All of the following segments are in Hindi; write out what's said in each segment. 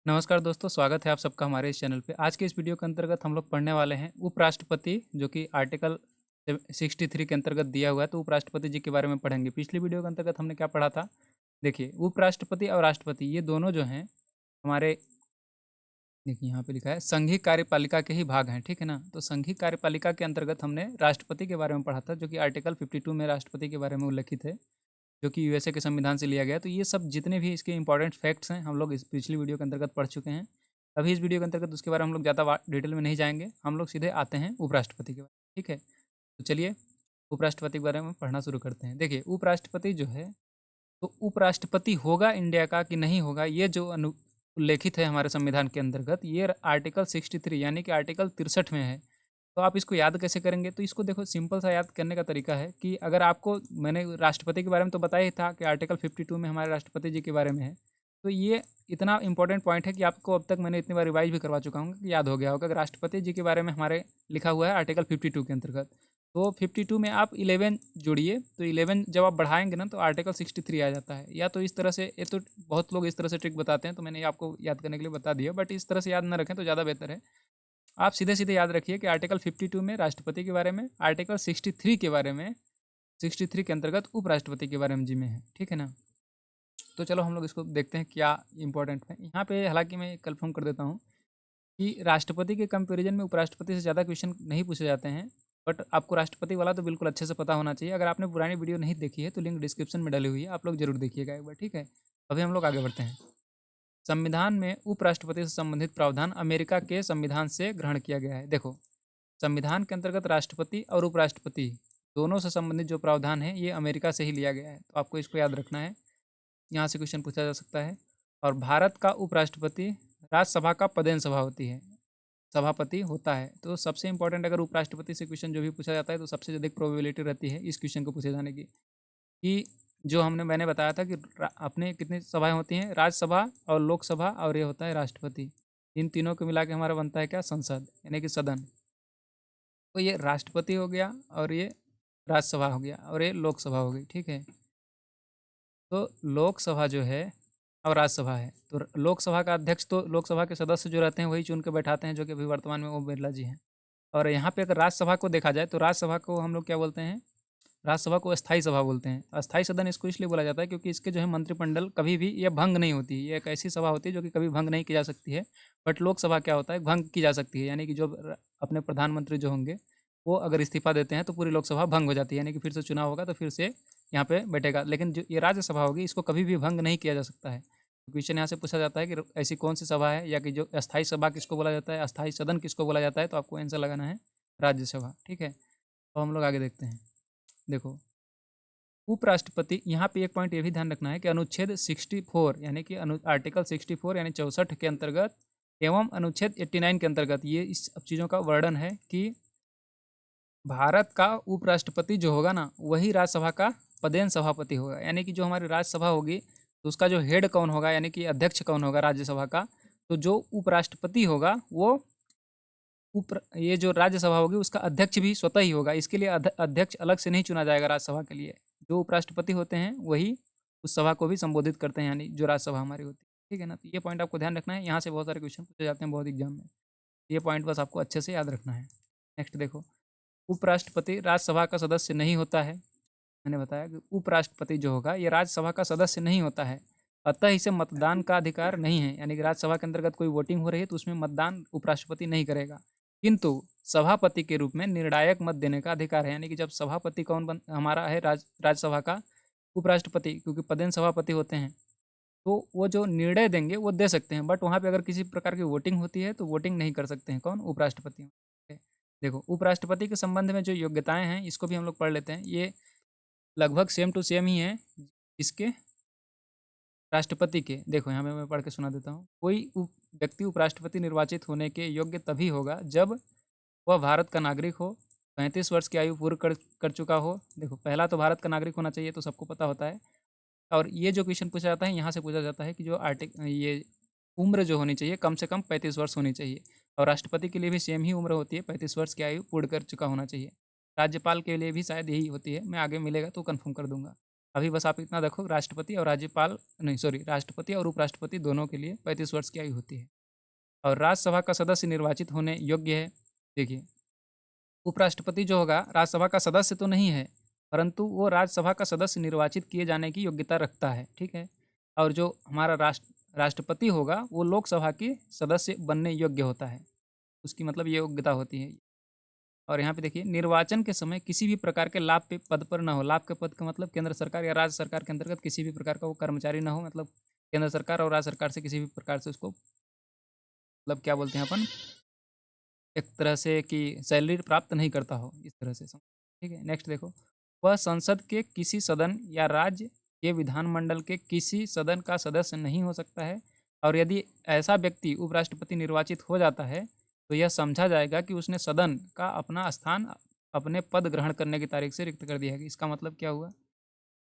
नमस्कार दोस्तों, स्वागत है आप सबका हमारे इस चैनल पे। आज के इस वीडियो के अंतर्गत हम लोग पढ़ने वाले हैं उपराष्ट्रपति, जो कि आर्टिकल 63 के अंतर्गत दिया हुआ है। तो उपराष्ट्रपति जी के बारे में पढ़ेंगे। पिछली वीडियो के अंतर्गत हमने क्या पढ़ा था? देखिए, उपराष्ट्रपति और राष्ट्रपति ये दोनों जो हैं हमारे, देखिए यहाँ पे लिखा है संघीय कार्यपालिका के ही भाग हैं, ठीक है ना। तो संघीय कार्यपालिका के अंतर्गत हमने राष्ट्रपति के बारे में पढ़ा था, जो कि आर्टिकल 52 में राष्ट्रपति के बारे में उल्लेखित है, जो कि यूएसए के संविधान से लिया गया है। तो ये सब जितने भी इसके इंपॉर्टेंट फैक्ट्स हैं हम लोग इस पिछली वीडियो के अंतर्गत पढ़ चुके हैं। अभी इस वीडियो के अंतर्गत उसके बारे में हम लोग ज़्यादा डिटेल में नहीं जाएंगे, हम लोग सीधे आते हैं उपराष्ट्रपति के बारे में, ठीक है। तो चलिए उपराष्ट्रपति के बारे में पढ़ना शुरू करते हैं। देखिए, उपराष्ट्रपति जो है, तो उपराष्ट्रपति होगा इंडिया का कि नहीं होगा, ये जो उल्लेखित है हमारे संविधान के अंतर्गत, ये आर्टिकल 63 यानी कि आर्टिकल 63 में है। तो आप इसको याद कैसे करेंगे? तो इसको देखो, सिंपल सा याद करने का तरीका है कि अगर आपको, मैंने राष्ट्रपति के बारे में तो बताया ही था कि आर्टिकल 52 में हमारे राष्ट्रपति जी के बारे में है। तो ये इतना इंपॉर्टेंट पॉइंट है कि आपको अब तक मैंने इतनी बार रिवाइज भी करवा चुका हूँ कि याद हो गया होगा कि राष्ट्रपति जी के बारे में हमारे लिखा हुआ है आर्टिकल 52 के अंतर्गत। तो 52 में आप 11 जोड़िए, तो 11 जब आप बढ़ाएंगे ना तो आर्टिकल 63 आ जाता है। या तो इस तरह से, ये तो बहुत लोग इस तरह से ट्रिक बताते हैं, तो मैंने आपको याद करने के लिए बता दिया, बट इस तरह से याद ना रखें तो ज़्यादा बेहतर है। आप सीधे सीधे याद रखिए कि आर्टिकल 52 में राष्ट्रपति के बारे में, आर्टिकल 63 के बारे में, 63 के अंतर्गत उपराष्ट्रपति के बारे में जी में है, ठीक है ना। तो चलो हम लोग इसको देखते हैं क्या इंपॉर्टेंट है यहाँ पे। हालांकि मैं कंफर्म कर देता हूँ कि राष्ट्रपति के कंपैरिजन में उपराष्ट्रपति से ज़्यादा क्वेश्चन नहीं पूछे जाते हैं, बट आपको राष्ट्रपति वाला तो बिल्कुल अच्छे से पता होना चाहिए। अगर आपने पुरानी वीडियो नहीं देखी है तो लिंक डिस्क्रिप्शन में डली हुई है, आप लोग जरूर देखिएगा एक बार, ठीक है। अभी हम लोग आगे बढ़ते हैं। संविधान में उपराष्ट्रपति से संबंधित प्रावधान अमेरिका के संविधान से ग्रहण किया गया है। देखो, संविधान के अंतर्गत राष्ट्रपति और उपराष्ट्रपति दोनों से संबंधित जो प्रावधान है ये अमेरिका से ही लिया गया है, तो आपको इसको याद रखना है। यहाँ से क्वेश्चन पूछा जा सकता है। और भारत का उपराष्ट्रपति राज्यसभा का पदेन सभा होती है, सभापति होता है। तो सबसे इंपॉर्टेंट, अगर उपराष्ट्रपति से क्वेश्चन जो भी पूछा जाता है तो सबसे ज़्यादा प्रोबेबिलिटी रहती है इस क्वेश्चन को पूछे जाने की, कि जो मैंने बताया था कि अपने कितनी सभाएं होती हैं, राज्यसभा और लोकसभा, और ये होता है राष्ट्रपति। इन तीनों को मिला के हमारा बनता है क्या? संसद, यानी कि सदन। तो ये राष्ट्रपति हो गया, और ये राज्यसभा हो गया, और ये लोकसभा हो गई, ठीक है। तो लोकसभा जो है और राज्यसभा है, तो लोकसभा का अध्यक्ष, तो लोकसभा के सदस्य जो रहते हैं वही चुन के बैठाते हैं, जो कि अभी वर्तमान में ओम बिरला जी हैं। और यहाँ पे अगर राज्यसभा को देखा जाए तो राज्यसभा को हम लोग क्या बोलते हैं? राज्यसभा को अस्थाई सभा बोलते हैं। अस्थाई सदन इसको इसलिए बोला जाता है क्योंकि इसके जो है मंत्रिमंडल कभी भी ये भंग नहीं होती। ये एक ऐसी सभा होती है जो कि कभी भंग नहीं की जा सकती है। बट लोकसभा क्या होता है? भंग की जा सकती है, यानी कि जो अपने प्रधानमंत्री जो होंगे वो अगर इस्तीफा देते हैं तो पूरी लोकसभा भंग हो जाती है, यानी कि फिर से चुनाव होगा तो फिर से यहाँ पे बैठेगा। लेकिन जो ये राज्यसभा होगी इसको कभी भी भंग नहीं किया जा सकता है। तो क्वेश्चन यहाँ से पूछा जाता है कि ऐसी कौन सी सभा है, या कि जो अस्थाई सभा किसको बोला जाता है, अस्थाई सदन किसको बोला जाता है, तो आपको आंसर लगाना है राज्यसभा, ठीक है। तो हम लोग आगे देखते हैं। देखो, उपराष्ट्रपति, यहाँ पे एक पॉइंट ये भी ध्यान रखना है कि अनुच्छेद 64 यानी कि आर्टिकल 64 यानी 64 के अंतर्गत एवं अनुच्छेद 89 के अंतर्गत ये इस सब चीज़ों का वर्णन है कि भारत का उपराष्ट्रपति जो होगा ना वही राज्यसभा का पदेन सभापति होगा। यानी कि जो हमारी राज्यसभा होगी तो उसका जो हेड कौन होगा, यानी कि अध्यक्ष कौन होगा राज्यसभा का, तो जो उपराष्ट्रपति होगा वो ये जो राज्यसभा होगी उसका अध्यक्ष भी स्वतः ही होगा। इसके लिए अध्यक्ष अलग से नहीं चुना जाएगा राज्यसभा के लिए। जो उपराष्ट्रपति होते हैं वही उस सभा को भी संबोधित करते हैं, यानी जो राज्यसभा हमारी होती है, ठीक है ना। तो ये पॉइंट आपको ध्यान रखना है। यहाँ से बहुत सारे क्वेश्चन पूछे जाते हैं बहुत एग्जाम में, ये पॉइंट बस आपको अच्छे से याद रखना है। नेक्स्ट देखो, उपराष्ट्रपति राज्यसभा का सदस्य नहीं होता है। मैंने बताया कि उपराष्ट्रपति जो होगा ये राज्यसभा का सदस्य नहीं होता है, अतः इसे मतदान का अधिकार नहीं है। यानी कि राज्यसभा के अंतर्गत कोई वोटिंग हो रही है तो उसमें मतदान उपराष्ट्रपति नहीं करेगा, किंतु सभापति के रूप में निर्णायक मत देने का अधिकार है। यानी कि जब सभापति कौन हमारा है राज्यसभा का, उपराष्ट्रपति, क्योंकि पदेन सभापति होते हैं, तो वो जो निर्णय देंगे वो दे सकते हैं, बट वहाँ पे अगर किसी प्रकार की वोटिंग होती है तो वोटिंग नहीं कर सकते हैं। कौन? उपराष्ट्रपति। देखो, उपराष्ट्रपति के संबंध में जो योग्यताएं हैं इसको भी हम लोग पढ़ लेते हैं। ये लगभग सेम टू सेम ही है इसके राष्ट्रपति के। देखो यहाँ पे मैं पढ़ के सुना देता हूँ। कोई व्यक्ति उपराष्ट्रपति निर्वाचित होने के योग्य तभी होगा जब वह भारत का नागरिक हो, 35 वर्ष की आयु पूर्ण कर चुका हो। देखो, पहला तो भारत का नागरिक होना चाहिए, तो सबको पता होता है। और ये जो क्वेश्चन पूछा जाता है यहाँ से पूछा जाता है कि जो ये उम्र जो होनी चाहिए कम से कम 35 वर्ष होनी चाहिए। और राष्ट्रपति के लिए भी सेम ही उम्र होती है, 35 वर्ष की आयु पूर्ण कर चुका होना चाहिए। राज्यपाल के लिए भी शायद यही होती है, मैं आगे मिलेगा तो कंफर्म कर दूंगा। अभी बस आप इतना देखो, राष्ट्रपति और राज्यपाल नहीं सॉरी राष्ट्रपति और उपराष्ट्रपति दोनों के लिए 35 वर्ष की आयु होती है। और राज्यसभा का सदस्य निर्वाचित होने योग्य है। देखिए, उपराष्ट्रपति जो होगा राज्यसभा का सदस्य तो नहीं है, परंतु वो राज्यसभा का सदस्य निर्वाचित किए जाने की योग्यता रखता है, ठीक है। और जो हमारा राष्ट्रपति होगा वो लोकसभा की सदस्य बनने योग्य होता है, उसकी मतलब ये योग्यता होती है। और यहाँ पे देखिए, निर्वाचन के समय किसी भी प्रकार के लाभ पे पद पर न हो। लाभ के पद का मतलब केंद्र सरकार या राज्य सरकार के अंतर्गत किसी भी प्रकार का वो कर्मचारी न हो, मतलब केंद्र सरकार और राज्य सरकार से किसी भी प्रकार से उसको मतलब क्या बोलते हैं अपन, एक तरह से कि सैलरी प्राप्त नहीं करता हो, इस तरह से ठीक है। नेक्स्ट देखो, वह संसद के किसी सदन या राज्य के विधानमंडल के किसी सदन का सदस्य नहीं हो सकता है। और यदि ऐसा व्यक्ति उपराष्ट्रपति निर्वाचित हो जाता है तो यह समझा जाएगा कि उसने सदन का अपना स्थान अपने पद ग्रहण करने की तारीख से रिक्त कर दिया है। इसका मतलब क्या हुआ?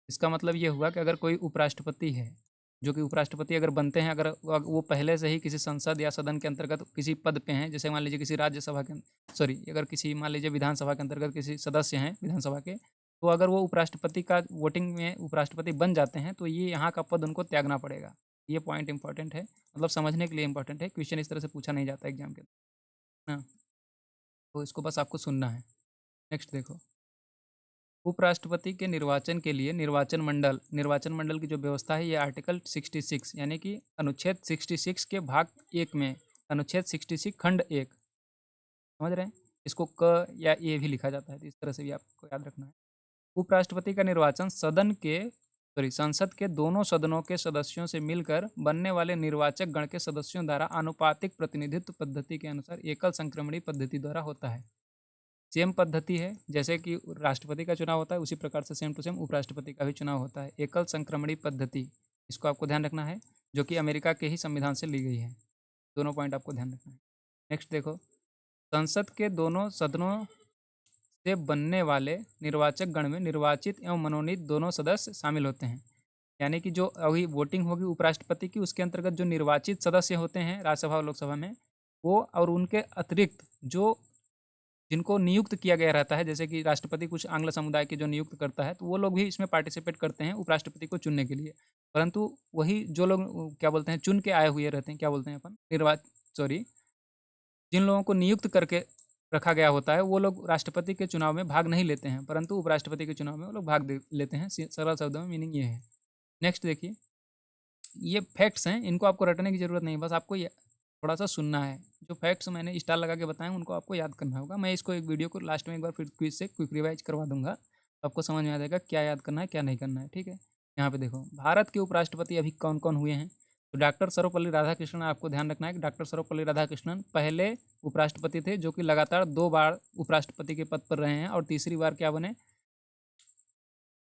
इसका मतलब ये हुआ कि अगर कोई उपराष्ट्रपति है, जो कि उपराष्ट्रपति अगर बनते हैं, अगर वो पहले से ही किसी संसद या सदन के अंतर्गत किसी पद पे हैं, जैसे मान लीजिए किसी राज्यसभा के सॉरी अगर किसी मान लीजिए विधानसभा के अंतर्गत किसी सदस्य हैं विधानसभा के, तो अगर वो उपराष्ट्रपति का वोटिंग में उपराष्ट्रपति बन जाते हैं तो ये यहाँ का पद उनको त्यागना पड़ेगा। ये पॉइंट इंपॉर्टेंट है, मतलब समझने के लिए इंपॉर्टेंट है, क्वेश्चन इस तरह से पूछा नहीं जाता एग्जाम के ना, तो इसको बस आपको सुनना है। नेक्स्ट देखो, उपराष्ट्रपति के निर्वाचन के लिए निर्वाचन मंडल की जो व्यवस्था है ये आर्टिकल 66 यानी कि अनुच्छेद 66 के भाग 1 में अनुच्छेद 66 खंड 1, समझ रहे हैं? इसको क या ए भी लिखा जाता है, तो इस तरह से भी आपको याद रखना है। उपराष्ट्रपति का निर्वाचन संसद के दोनों सदनों के सदस्यों से मिलकर बनने वाले निर्वाचक गण के सदस्यों द्वारा आनुपातिक प्रतिनिधित्व पद्धति के अनुसार एकल संक्रमणी पद्धति द्वारा होता है। सेम पद्धति है, जैसे कि राष्ट्रपति का चुनाव होता है उसी प्रकार से सेम टू सेम उपराष्ट्रपति का भी चुनाव होता है। एकल संक्रमणी पद्धति, इसको आपको ध्यान रखना है, जो कि अमेरिका के ही संविधान से ली गई है। दोनों पॉइंट आपको ध्यान रखना है। नेक्स्ट देखो, संसद के दोनों सदनों से बनने वाले निर्वाचक गण में निर्वाचित एवं मनोनीत दोनों सदस्य शामिल होते हैं। यानी कि जो अभी वोटिंग होगी उपराष्ट्रपति की, उसके अंतर्गत जो निर्वाचित सदस्य होते हैं राज्यसभा और लोकसभा में, वो और उनके अतिरिक्त जो जिनको नियुक्त किया गया रहता है, जैसे कि राष्ट्रपति कुछ आंग्ल समुदाय के जो नियुक्त करता है, तो वो लोग भी इसमें पार्टिसिपेट करते हैं उपराष्ट्रपति को चुनने के लिए। परंतु वही जो लोग क्या बोलते हैं चुन के आए हुए रहते हैं, क्या बोलते हैं अपन, जिन लोगों को नियुक्त करके रखा गया होता है वो लोग राष्ट्रपति के चुनाव में भाग नहीं लेते हैं, परंतु उपराष्ट्रपति के चुनाव में वो लोग भाग लेते हैं। सरल शब्दों में मीनिंग ये है। नेक्स्ट देखिए, ये फैक्ट्स हैं, इनको आपको रटने की ज़रूरत नहीं, बस आपको थोड़ा सा सुनना है। जो फैक्ट्स मैंने स्टार लगा के बताए उनको आपको याद करना होगा। मैं इसको एक वीडियो को लास्ट में एक बार फिर क्विज से क्विक रिवाइज करवा दूंगा, तो आपको समझ में आ जाएगा क्या याद करना है क्या नहीं करना है, ठीक है। यहाँ पे देखो, भारत के उपराष्ट्रपति अभी कौन कौन हुए हैं, तो डॉक्टर सर्वपल्ली राधाकृष्णन, आपको ध्यान रखना है कि डॉक्टर सर्वपल्ली राधाकृष्णन पहले उपराष्ट्रपति थे जो कि लगातार 2 बार उपराष्ट्रपति के पद पर रहे हैं, और तीसरी बार क्या बने,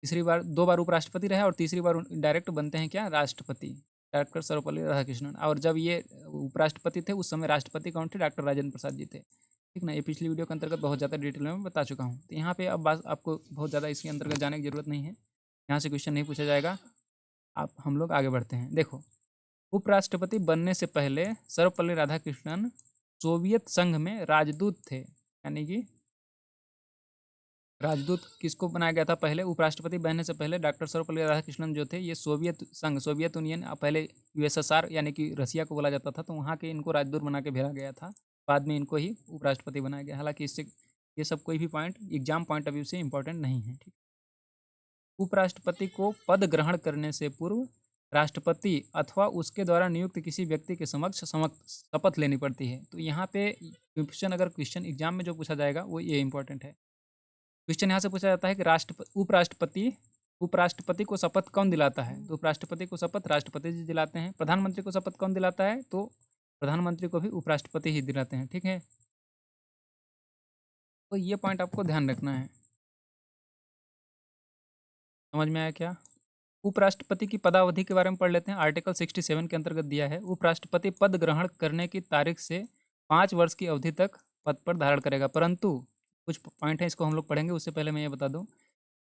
तीसरी बार 2 बार उपराष्ट्रपति रहे और तीसरी बार डायरेक्ट बनते हैं क्या, राष्ट्रपति, डॉक्टर सर्वपल्ली राधाकृष्णन। और जब ये उपराष्ट्रपति थे उस समय राष्ट्रपति कौन थे, डॉक्टर राजेंद्र प्रसाद जी थे, ठीक ना। ये पिछली वीडियो के अंतर्गत बहुत ज़्यादा डिटेल में बता चुका हूँ, तो यहाँ पे अब बात आपको बहुत ज़्यादा इसके अंतर्गत जाने की जरूरत नहीं है, यहाँ से क्वेश्चन नहीं पूछा जाएगा। आप हम लोग आगे बढ़ते हैं। देखो, उपराष्ट्रपति बनने से पहले सर्वपल्ली राधाकृष्णन सोवियत संघ में राजदूत थे, यानी कि राजदूत किसको बनाया गया था पहले, उपराष्ट्रपति बनने से पहले डॉक्टर सर्वपल्ली राधाकृष्णन जो थे ये सोवियत संघ, सोवियत यूनियन, पहले यूएसएसआर यानी कि रसिया को बोला जाता था, तो वहाँ के इनको राजदूत बना के भेजा गया था, बाद में इनको ही उपराष्ट्रपति बनाया गया। हालांकि इससे ये सब कोई भी point exam point of view से इंपॉर्टेंट नहीं है, ठीक। उपराष्ट्रपति को पद ग्रहण करने से पूर्व राष्ट्रपति अथवा उसके द्वारा नियुक्त किसी व्यक्ति के समक्ष शपथ लेनी पड़ती है। तो यहाँ पे क्वेश्चन, अगर क्वेश्चन एग्जाम में जो पूछा जाएगा वो ये इंपॉर्टेंट है। क्वेश्चन यहाँ से पूछा जाता है कि उपराष्ट्रपति को शपथ कौन दिलाता है, तो उपराष्ट्रपति को शपथ राष्ट्रपति जी दिलाते हैं। प्रधानमंत्री को शपथ कौन दिलाता है, तो प्रधानमंत्री को भी उपराष्ट्रपति ही दिलाते हैं, ठीक है। तो ये पॉइंट आपको ध्यान रखना है। समझ में आया क्या? उपराष्ट्रपति की पदावधि के बारे में पढ़ लेते हैं। आर्टिकल 67 के अंतर्गत दिया है, उपराष्ट्रपति पद ग्रहण करने की तारीख से 5 वर्ष की अवधि तक पद पर धारण करेगा। परंतु कुछ पॉइंट है, इसको हम लोग पढ़ेंगे, उससे पहले मैं ये बता दूं,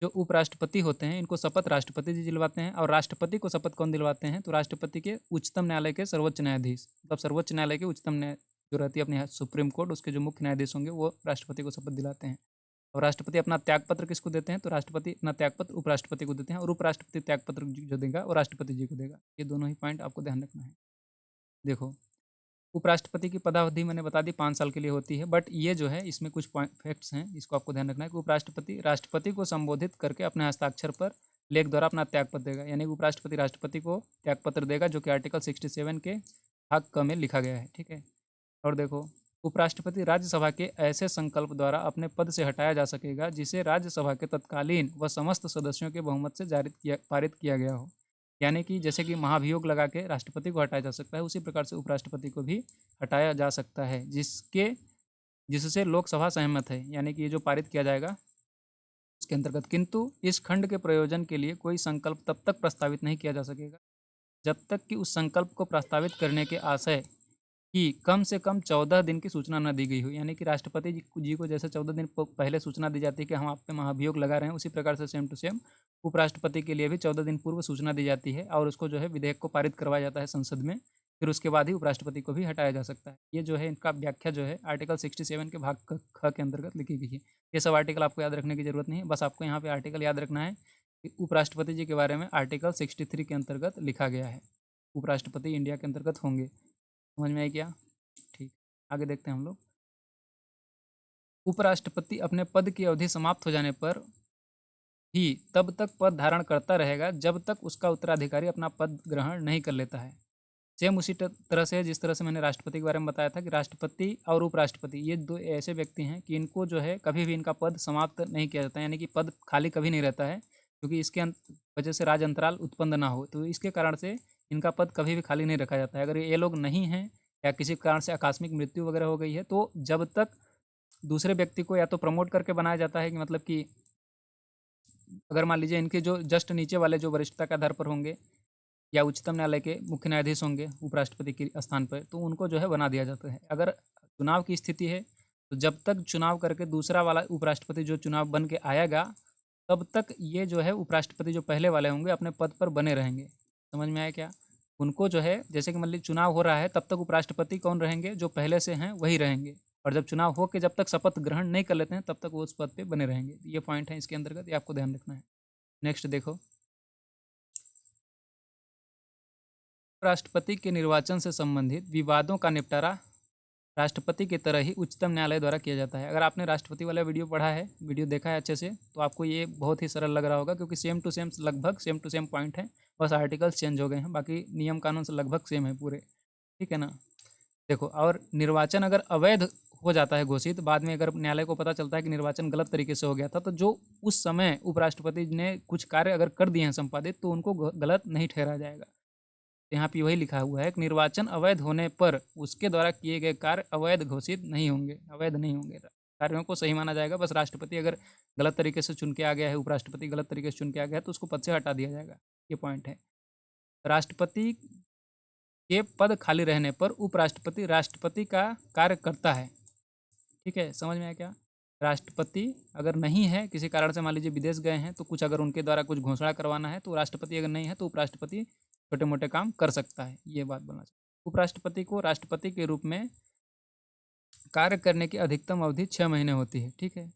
जो उपराष्ट्रपति होते हैं इनको शपथ राष्ट्रपति जी दिलवाते हैं। और राष्ट्रपति को शपथ कौन दिलवाते हैं, तो राष्ट्रपति के उच्चतम न्यायालय के सर्वोच्च न्यायाधीश, मतलब सर्वोच्च न्यायालय के उच्चतम न्याय जो रहती है अपने सुप्रीम कोर्ट, उसके जो मुख्य न्यायाधीश होंगे वो राष्ट्रपति को शपथ दिलाते हैं। और राष्ट्रपति अपना त्यागपत्र किसको देते हैं, तो राष्ट्रपति अपना त्यागपत्र उपराष्ट्रपति को देते हैं और उपराष्ट्रपति त्यागपत्र जो देगा वो राष्ट्रपति जी को देगा। ये दोनों ही पॉइंट आपको ध्यान रखना है। देखो, उपराष्ट्रपति की पदावधि मैंने बता दी 5 साल के लिए होती है, बट ये जो है इसमें कुछ पॉइंट फैक्ट्स हैं जिसको आपको ध्यान रखना है कि उपराष्ट्रपति राष्ट्रपति को संबोधित करके अपने हस्ताक्षर पर लेख द्वारा अपना त्यागपत्र देगा, यानी कि उपराष्ट्रपति राष्ट्रपति को त्यागपत्र देगा, जो कि आर्टिकल 67 के भाग क में लिखा गया है। ठीक है, और देखो, उपराष्ट्रपति राज्यसभा के ऐसे संकल्प द्वारा अपने पद से हटाया जा सकेगा जिसे राज्यसभा के तत्कालीन व समस्त सदस्यों के बहुमत से पारित किया गया हो। यानी कि जैसे कि महाभियोग लगा के राष्ट्रपति को हटाया जा सकता है, उसी प्रकार से उपराष्ट्रपति को भी हटाया जा सकता है जिससे लोकसभा सहमत है, यानी कि ये जो पारित किया जाएगा उसके अंतर्गत। किंतु इस खंड के प्रयोजन के लिए कोई संकल्प तब तक प्रस्तावित नहीं किया जा सकेगा जब तक कि उस संकल्प को प्रस्तावित करने के आशय कि कम से कम 14 दिन की सूचना न दी गई हो। यानी कि राष्ट्रपति जी को जैसे 14 दिन पहले सूचना दी जाती है कि हम आप पे महाभियोग लगा रहे हैं, उसी प्रकार से सेम टू सेम उपराष्ट्रपति के लिए भी 14 दिन पूर्व सूचना दी जाती है और उसको जो है विधेयक को पारित करवाया जाता है संसद में, फिर उसके बाद ही उपराष्ट्रपति को भी हटाया जा सकता है। ये जो है इनका व्याख्या जो है आर्टिकल 67 के भाग ख के अंतर्गत लिखी गई है। ये सब आर्टिकल आपको याद रखने की जरूरत नहीं है, बस आपको यहाँ पे आर्टिकल याद रखना है कि उपराष्ट्रपति जी के बारे में आर्टिकल 63 के अंतर्गत लिखा गया है। उपराष्ट्रपति इंडिया के अंतर्गत होंगे। समझ में आई क्या? ठीक, आगे देखते हैं हम लोग। उपराष्ट्रपति अपने पद की अवधि समाप्त हो जाने पर ही तब तक पद धारण करता रहेगा जब तक उसका उत्तराधिकारी अपना पद ग्रहण नहीं कर लेता है। सेम उसी तरह से जिस तरह से मैंने राष्ट्रपति के बारे में बताया था कि राष्ट्रपति और उपराष्ट्रपति ये दो ऐसे व्यक्ति हैं कि इनको जो है कभी भी इनका पद समाप्त नहीं किया जाता है, यानी कि पद खाली कभी नहीं रहता है, क्योंकि इसके वजह से राज अंतराल उत्पन्न ना हो, तो इसके कारण से इनका पद कभी भी खाली नहीं रखा जाता है। अगर ये लोग नहीं हैं या किसी कारण से आकस्मिक मृत्यु वगैरह हो गई है तो जब तक दूसरे व्यक्ति को या तो प्रमोट करके बनाया जाता है कि मतलब कि अगर मान लीजिए इनके जो जस्ट नीचे वाले जो वरिष्ठता के आधार पर होंगे या उच्चतम न्यायालय के मुख्य न्यायाधीश होंगे उपराष्ट्रपति के स्थान पर, तो उनको जो है बना दिया जाता है। अगर चुनाव की स्थिति है तो जब तक चुनाव करके दूसरा वाला उपराष्ट्रपति जो चुनाव बन के आएगा तब तक ये जो है उपराष्ट्रपति जो पहले वाले होंगे अपने पद पर बने रहेंगे। समझ में आया क्या? उनको जो है जैसे कि मान लीजिए चुनाव हो रहा है तब तक उपराष्ट्रपति कौन रहेंगे, जो पहले से हैं वही रहेंगे, और जब चुनाव हो के जब तक शपथ ग्रहण नहीं कर लेते हैं तब तक वो उस पद पे बने रहेंगे। ये पॉइंट है इसके अंतर्गत, ये आपको ध्यान रखना है। नेक्स्ट देखो, राष्ट्रपति के निर्वाचन से संबंधित विवादों का निपटारा राष्ट्रपति की तरह ही उच्चतम न्यायालय द्वारा किया जाता है। अगर आपने राष्ट्रपति वाला वीडियो पढ़ा है, वीडियो देखा है अच्छे से, तो आपको ये बहुत ही सरल लग रहा होगा, क्योंकि सेम टू सेम लगभग सेम टू सेम पॉइंट है, बस आर्टिकल्स चेंज हो गए हैं, बाकी नियम कानून से लगभग सेम है पूरे। ठीक है ना? देखो, और निर्वाचन अगर अवैध हो जाता है घोषित, बाद में अगर न्यायालय को पता चलता है कि निर्वाचन गलत तरीके से हो गया था, तो जो उस समय उपराष्ट्रपति ने कुछ कार्य अगर कर दिए हैं संपादित, तो उनको गलत नहीं ठहराया जाएगा। यहाँ पे वही लिखा हुआ है कि निर्वाचन अवैध होने पर उसके द्वारा किए गए कार्य अवैध घोषित नहीं होंगे, अवैध नहीं होंगे, कार्यों को सही माना जाएगा। बस राष्ट्रपति अगर गलत तरीके से चुन के आ गया है, उपराष्ट्रपति गलत तरीके से चुन के आ गया है, तो उसको पद से हटा दिया जाएगा। ये पॉइंट है। राष्ट्रपति के पद खाली रहने पर उपराष्ट्रपति राष्ट्रपति का कार्य करता है। ठीक है, समझ में आया क्या? राष्ट्रपति अगर नहीं है, किसी कारण से मान लीजिए विदेश गए हैं, तो कुछ अगर उनके द्वारा कुछ घोषणा करवाना है, तो राष्ट्रपति अगर नहीं है तो उपराष्ट्रपति छोटे मोटे काम कर सकता है। ये बात बोलना चाहिए। उपराष्ट्रपति को राष्ट्रपति के रूप में कार्य करने की अधिकतम अवधि 6 महीने होती है। ठीक है,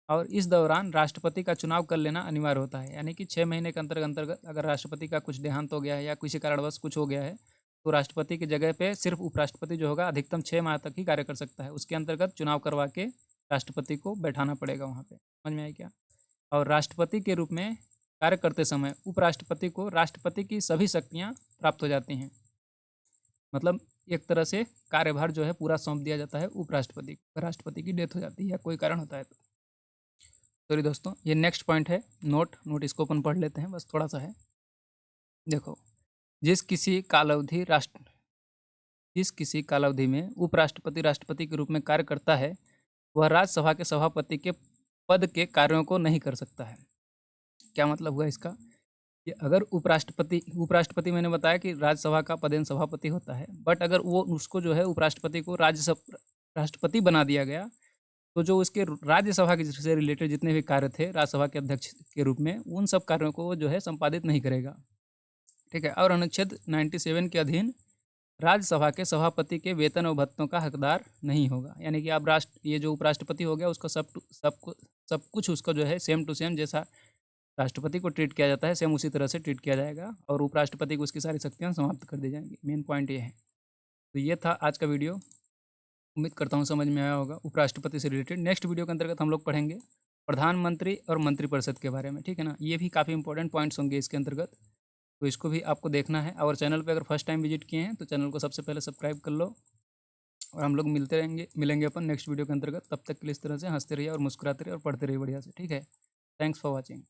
और इस दौरान राष्ट्रपति का चुनाव कर लेना अनिवार्य होता है। यानी कि 6 महीने के अंतर्गत अगर राष्ट्रपति का कुछ देहांत हो गया है या किसी कारणवश कुछ हो गया है, तो राष्ट्रपति की जगह पे सिर्फ उपराष्ट्रपति जो होगा अधिकतम 6 माह तक ही कार्य कर सकता है। उसके अंतर्गत चुनाव करवा के राष्ट्रपति को बैठाना पड़ेगा वहाँ पे। समझ में आई क्या? और राष्ट्रपति के रूप में कार्य करते समय उपराष्ट्रपति को राष्ट्रपति की सभी शक्तियाँ प्राप्त हो जाती हैं। मतलब एक तरह से कार्यभार जो है पूरा सौंप दिया जाता है उपराष्ट्रपति को। राष्ट्रपति की डेथ हो जाती है या कोई कारण होता है तो। सॉरी दोस्तों, ये नेक्स्ट पॉइंट है, नोट इसको अपन पढ़ लेते हैं, बस थोड़ा सा है। देखो, जिस किसी कालावधि में उपराष्ट्रपति राष्ट्रपति के रूप में कार्य करता है, वह राज्यसभा के सभापति के पद के कार्यों को नहीं कर सकता है। क्या मतलब हुआ इसका? कि अगर उपराष्ट्रपति मैंने बताया कि राज्यसभा का पदेन सभापति होता है, बट अगर वो उसको जो है उपराष्ट्रपति को राष्ट्रपति बना दिया गया, तो जो उसके राज्यसभा के से रिलेटेड जितने भी कार्य थे राज्यसभा के अध्यक्ष के रूप में, उन सब कार्यों को जो है संपादित नहीं करेगा। ठीक है, और अनुच्छेद 97 के अधीन राज्यसभा के सभापति के वेतन और भत्तों का हकदार नहीं होगा। यानी कि अब ये जो उपराष्ट्रपति हो गया उसका सब कुछ उसका जो है सेम टू सेम जैसा राष्ट्रपति को ट्रीट किया जाता है सेम उसी तरह से ट्रीट किया जाएगा और उपराष्ट्रपति को उसकी सारी शक्तियाँ समाप्त कर दी जाएंगी। मेन पॉइंट ये है। तो ये था आज का वीडियो, उम्मीद करता हूँ समझ में आया होगा उपराष्ट्रपति से रिलेटेड। नेक्स्ट वीडियो के अंतर्गत हम लोग पढ़ेंगे प्रधानमंत्री और मंत्रिपरिषद के बारे में, ठीक है ना। ये भी काफ़ी इंपॉर्टेंट पॉइंट्स होंगे इसके अंतर्गत, तो इसको भी आपको देखना है। और चैनल पे अगर फर्स्ट टाइम विजिट किए हैं तो चैनल को सबसे पहले सब्सक्राइब कर लो और हम लोग मिलेंगे अपन नेक्स्ट वीडियो के अंतर्गत। तब तक के लिए इस तरह से हंसते रहिए और मुस्कुराते रहिए और पढ़ते रहिए बढ़िया से, ठीक है। Thanks for watching.